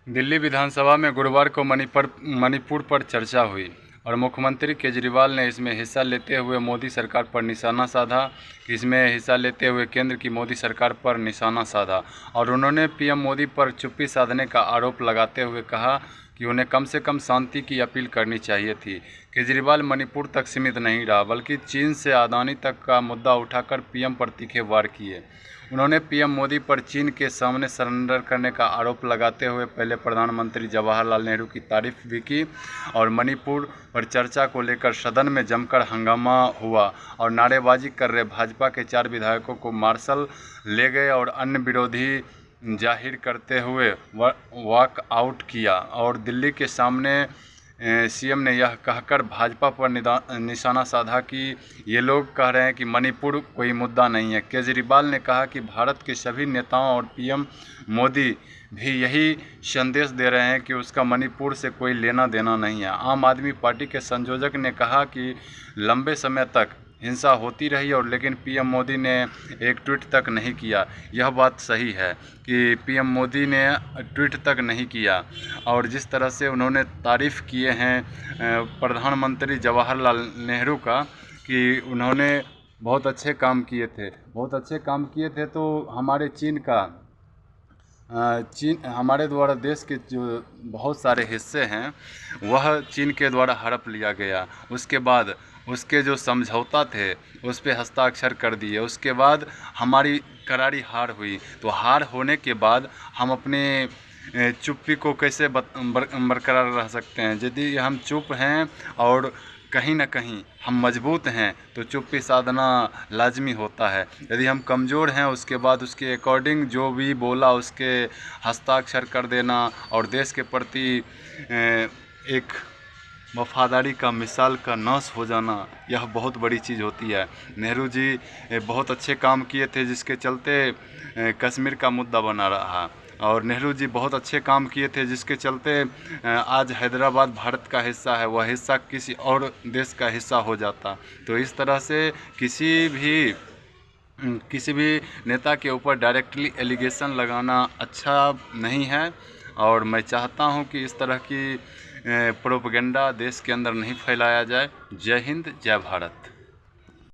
दिल्ली विधानसभा में गुरुवार को मणिपुर पर चर्चा हुई और मुख्यमंत्री केजरीवाल ने इसमें हिस्सा लेते हुए मोदी सरकार पर निशाना साधा। इसमें हिस्सा लेते हुए केंद्र की मोदी सरकार पर निशाना साधा और उन्होंने पीएम मोदी पर चुप्पी साधने का आरोप लगाते हुए कहा कि उन्हें कम से कम शांति की अपील करनी चाहिए थी। केजरीवाल मणिपुर तक सीमित नहीं रहा बल्कि चीन से अदानी तक का मुद्दा उठाकर पीएम पर तीखे वार किए। उन्होंने पीएम मोदी पर चीन के सामने सरेंडर करने का आरोप लगाते हुए पहले प्रधानमंत्री जवाहरलाल नेहरू की तारीफ भी की और मणिपुर पर चर्चा को लेकर सदन में जमकर हंगामा हुआ और नारेबाजी कर रहे भाजपा के 4 विधायकों को मार्शल ले गए और अन्य विरोधी जाहिर करते हुए वॉक आउट किया और दिल्ली के सामने सीएम ने यह कहकर भाजपा पर निशाना साधा कि ये लोग कह रहे हैं कि मणिपुर कोई मुद्दा नहीं है। केजरीवाल ने कहा कि भारत के सभी नेताओं और पीएम मोदी भी यही संदेश दे रहे हैं कि उसका मणिपुर से कोई लेना देना नहीं है। आम आदमी पार्टी के संयोजक ने कहा कि लंबे समय तक हिंसा होती रही और लेकिन पीएम मोदी ने एक ट्वीट तक नहीं किया। यह बात सही है कि पीएम मोदी ने ट्वीट तक नहीं किया और जिस तरह से उन्होंने तारीफ़ किए हैं प्रधानमंत्री जवाहरलाल नेहरू का कि उन्होंने बहुत अच्छे काम किए थे तो हमारे हमारे द्वारा देश के जो बहुत सारे हिस्से हैं वह चीन के द्वारा हड़प लिया गया। उसके बाद उसके जो समझौता थे उस पर हस्ताक्षर कर दिए। उसके बाद हमारी करारी हार हुई तो हार होने के बाद हम अपने चुप्पी को कैसे बरकरार रह सकते हैं। यदि हम चुप हैं और कहीं ना कहीं हम मजबूत हैं तो चुप्पी साधना लाजमी होता है। यदि हम कमज़ोर हैं उसके बाद उसके अकॉर्डिंग जो भी बोला उसके हस्ताक्षर कर देना और देश के प्रति एक वफादारी का मिसाल का नाश हो जाना यह बहुत बड़ी चीज़ होती है। नेहरू जी बहुत अच्छे काम किए थे जिसके चलते कश्मीर का मुद्दा बना रहा और नेहरू जी बहुत अच्छे काम किए थे जिसके चलते आज हैदराबाद भारत का हिस्सा है, वह हिस्सा किसी और देश का हिस्सा हो जाता। तो इस तरह से किसी भी नेता के ऊपर डायरेक्टली एलिगेशन लगाना अच्छा नहीं है और मैं चाहता हूं कि इस तरह की प्रोपेगेंडा देश के अंदर नहीं फैलाया जाए। जय हिंद, जय भारत।